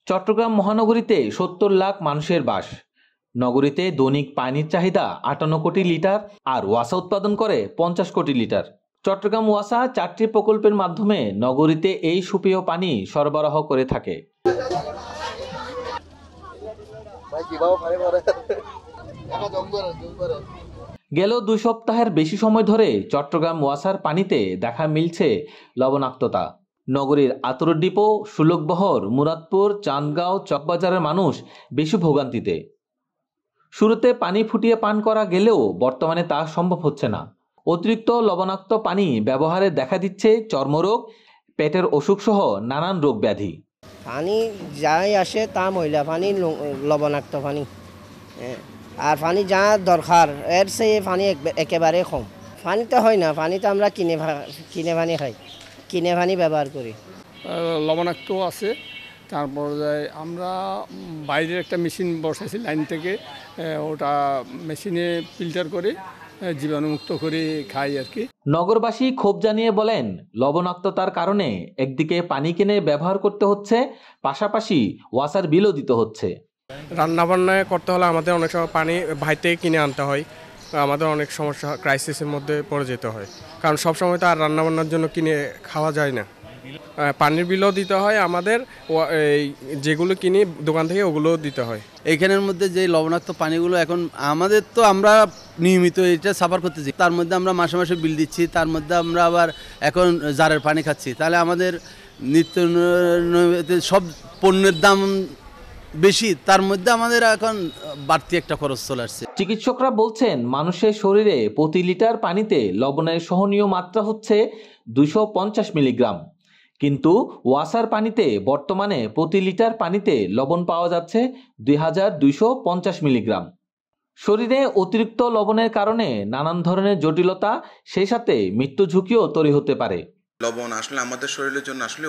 চট্টগ্রাম মহানগরীতে ৭০ লাখ মানুষের বাস। নগরীতে দৈনিক পানির চাহিদা ৫৮ কোটি লিটার আর ওয়াসা উৎপাদন করে ৫০ কোটি লিটার। চট্টগ্রাম ওয়াসা ৪টি প্রকল্পের মাধ্যমে নগরীতে এই সুপেয় পানি সরবরাহ করে থাকে। গেল ২ সপ্তাহের বেশি সময় ধরে চট্টগ্রাম ওয়াসার পানিতে দেখা মিলছে লবণাক্ততা। নগরীর আতর ডিপো, সুলকবহর, মুরাদপুর, চান্দগাঁও, চকবাজারের মানুষ বেশি ভোগান্তিতে। শুরুতে পানি ফুটিয়ে পান করা গেলেও বর্তমানে তা সম্ভব হচ্ছে না। অতিরিক্ত লবণাক্ত পানি ব্যবহারে দেখা দিচ্ছে চর্মরোগ, পেটের অসুখ সহ নানান রোগ ব্যাধি। পানি যাই আসে তা ময়লা পানি, লবণাক্ত পানি, আর পানি যা দরকার এর চেয়ে পানি একেবারে কম। পানি তো হয় না, পানি তো আমরা কিনে পানি খাই, কিনে পানি ব্যবহার করি। লবণাক্ত আছে। তারপরে আমরা বাইরের একটা মেশিন বসাইছি লাইন থেকে, ওটা মেশিনে ফিল্টার করে জীবাণুমুক্ত করে খাই আর কি। নগরবাসী ক্ষোভ জানিয়ে বলেন, লবণাক্ততার কারণে একদিকে পানি কিনে ব্যবহার করতে হচ্ছে, পাশাপাশি ওয়াসার বিলও দিতে হচ্ছে। রান্নাবান্না করতে হলে আমাদের অনেক সময় পানি বাইরে থেকে কিনে আনতে হয়, আমাদের অনেক সমস্যা, ক্রাইসিসের মধ্যে পড়ে যেতে হয়, কারণ সব সময় তো আর রান্নাবান্নার জন্য কিনে খাওয়া যায় না। পানির বিলও দিতে হয় আমাদের, যেগুলো কিনি দোকান থেকে ওগুলোও দিতে হয়। এইখানের মধ্যে যে লবণাক্ত পানিগুলো এখন আমাদের, তো আমরা নিয়মিত এটা সাফার করতেছি, তার মধ্যে আমরা মাসে মাসে বিল দিচ্ছি, তার মধ্যে আমরা আবার এখন জারের পানি খাচ্ছি, তাহলে আমাদের নিত্য সব পণ্যের দাম বেশি, তার মধ্যে আমাদের এখন বাড়তি একটা খরচ চলে আসছে। চিকিৎসকরা বলছেন, মানুষের শরীরে প্রতি লিটার পানিতে লবণের সহনীয় মাত্রা হচ্ছে ২৫০ মিলিগ্রাম, কিন্তু ওয়াসার পানিতে বর্তমানে প্রতি লিটার পানিতে লবণ পাওয়া যাচ্ছে ২২৫০ মিলিগ্রাম। শরীরে অতিরিক্ত লবণের কারণে নানান ধরনের জটিলতা, সেই সাথে মৃত্যু ঝুঁকিও তৈরি হতে পারে। লবণ আসলে আমাদের শরীরের জন্য আসলে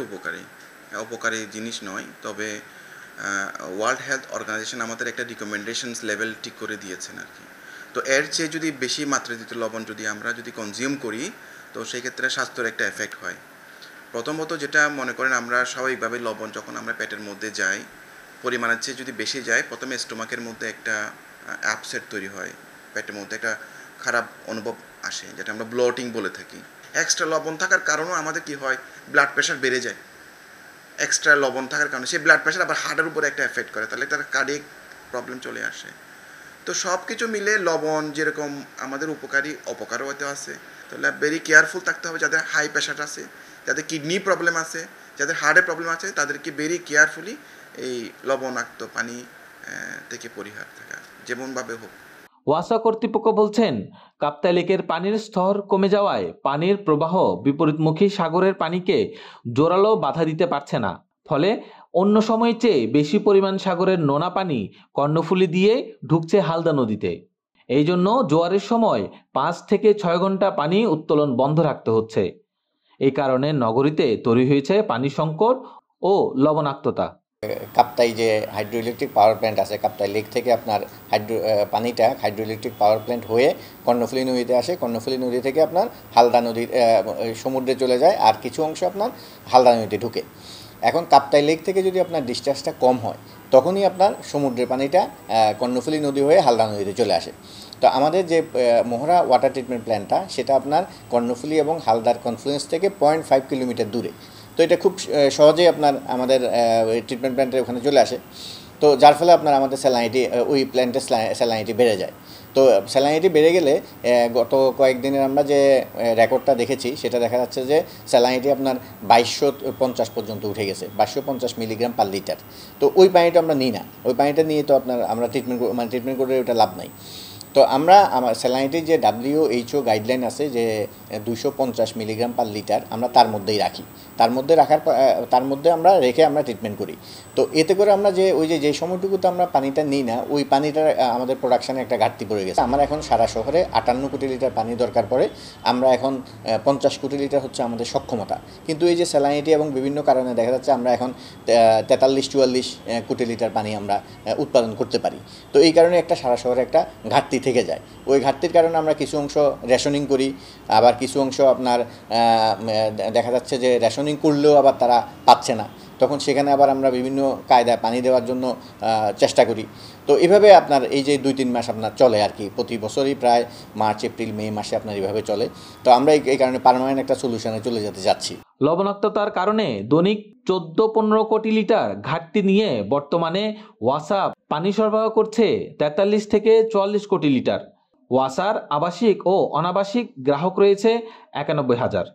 উপকারী জিনিস নয়, তবে ওয়ার্ল্ড হেলথ অর্গানাইজেশন আমাদের একটা রিকমেন্ডেশনস লেভেল ঠিক করে দিয়েছেন আর কি। তো এর চেয়ে যদি বেশি মাত্রাতিরিক্ত লবণ আমরা যদি কনজিউম করি, তো সেই ক্ষেত্রে স্বাস্থ্যের একটা এফেক্ট হয়। প্রথমত যেটা মনে করেন, আমরা স্বাভাবিকভাবে লবণ যখন আমরা পেটের মধ্যে যাই, পরিমাণের চেয়ে যদি বেশি যায়, প্রথমে স্টোমাকের মধ্যে একটা আপসেট তৈরি হয়, পেটের মধ্যে একটা খারাপ অনুভব আসে, যেটা আমরা ব্লোটিং বলে থাকি। এক্সট্রা লবণ থাকার কারণেও আমাদের কি হয়, ব্লাড প্রেশার বেড়ে যায়। এক্সট্রা লবণ থাকার কারণে সেই ব্লাড প্রেশার আবার হার্টের উপরে একটা এফেক্ট করে, তাহলে তার কার্ডিয়াক প্রবলেম চলে আসে। তো সব কিছু মিলে লবণ যেরকম আমাদের অপকারও হতে আছে, তাহলে ভেরি কেয়ারফুল থাকতে হবে। যাদের হাই প্রেশার আছে, যাদের কিডনি প্রবলেম আছে, যাদের হার্টের প্রবলেম আছে, তাদেরকে ভেরি কেয়ারফুলি এই লবণাক্ত পানি থেকে পরিহার থাকা, যেমনভাবে হোক। ওয়াসা কর্তৃপক্ষ বলছেন, কাপ্তাই লেকের পানির স্তর কমে যাওয়ায় পানির প্রবাহ বিপরীতমুখী সাগরের পানিকে জোরালো বাধা দিতে পারছে না। ফলে অন্য সময়ের চেয়ে বেশি পরিমাণ সাগরের নোনা পানি কর্ণফুলী দিয়ে ঢুকছে হালদা নদীতে। এই জন্য জোয়ারের সময় ৫ থেকে ৬ ঘন্টা পানি উত্তোলন বন্ধ রাখতে হচ্ছে। এই কারণে নগরীতে তৈরি হয়েছে পানি সংকট ও লবণাক্ততা। কাপ্তাই যে হাইড্রো ইলেকট্রিক পাওয়ার প্ল্যান্ট আছে, কাপ্তাই লেক থেকে আপনার পানিটা হাইড্রো ইলেকট্রিক পাওয়ার প্ল্যান্ট হয়ে কর্ণফুলী নদীতে আসে, কর্ণফুলী নদী থেকে আপনার হালদা নদীর সমুদ্রে চলে যায়, আর কিছু অংশ আপনার হালদা নদীতে ঢুকে। এখন কাপ্তাই লেক থেকে যদি আপনার ডিসচার্জটা কম হয়, তখনই আপনার সমুদ্রের পানিটা কর্ণফুলী নদী হয়ে হালদা নদীতে চলে আসে। তো আমাদের যে মোহরা ওয়াটার ট্রিটমেন্ট প্ল্যান্টটা, সেটা আপনার কর্ণফুলী এবং হালদার কনফ্লুয়েন্স থেকে 0.5 কিলোমিটার দূরে। তো এটা খুব সহজেই আমাদের ট্রিটমেন্ট প্ল্যান্টের ওখানে চলে আসে। তো যার ফলে আপনার আমাদের স্যালাইনিটি, ওই প্ল্যান্টের স্যালাইনিটি বেড়ে যায়। তো স্যালাইনিটি বেড়ে গেলে গত কয়েকদিনের আমরা যে রেকর্ডটা দেখেছি, সেটা দেখা যাচ্ছে যে স্যালাইনিটি আপনার 2250 পর্যন্ত উঠে গেছে, 2250 মিলিগ্রাম পার লিটার। তো ওই পানিটা আমরা নিই না, ওই পানিটা নিয়ে তো আমরা ট্রিটমেন্ট করে ওটা লাভ নাই। তো আমার স্যালাইনিটির যে WHO গাইডলাইন আছে যে 250 মিলিগ্রাম পার লিটার, আমরা তার মধ্যেই রাখি, তার মধ্যে আমরা রেখে আমরা ট্রিটমেন্ট করি। তো এতে করে আমরা যে সময়টুকুতে আমরা পানিটা নিই না, ওই পানিটার আমাদের প্রোডাকশানে একটা ঘাটতি পড়ে গেছে। আমার এখন সারা শহরে 58 কোটি লিটার পানি দরকার পড়ে, আমরা এখন 50 কোটি লিটার হচ্ছে আমাদের সক্ষমতা। কিন্তু এই যে স্যালাইনিটি এবং বিভিন্ন কারণে দেখা যাচ্ছে আমরা এখন 43-44 কোটি লিটার পানি আমরা উৎপাদন করতে পারি। তো এই কারণে একটা সারা শহরে একটা ঘাটতি থেকে যায়। ওই ঘাটতির কারণে আমরা কিছু অংশ রেশনিং করি, আবার কিছু অংশ আপনার দেখা যাচ্ছে যে রেশনিং করলেও আবার তারা পাচ্ছে না। তখন সেখানে আবার আমরা বিভিন্ন কায়দায় পানি দেওয়ার জন্য চেষ্টা করি। তো এভাবে আপনার এই যে 2-3 মাস আপনার চলে আর কি, প্রতি বছরই প্রায় মার্চ, এপ্রিল, মে মাসে আপনার এইভাবে চলে। তো আমরা এই কারণে পার্মানেন্ট একটা সলিউশনে চলে যেতে যাচ্ছি। লবণাক্ততার কারণে দৈনিক 14-15 কোটি লিটার ঘাটতি নিয়ে বর্তমানে ওয়াসা পানি সরবরাহ করছে 43 থেকে 44 কোটি লিটার। ওয়াসার আবাসিক ও অনাবাসিক গ্রাহক রয়েছে 91,000।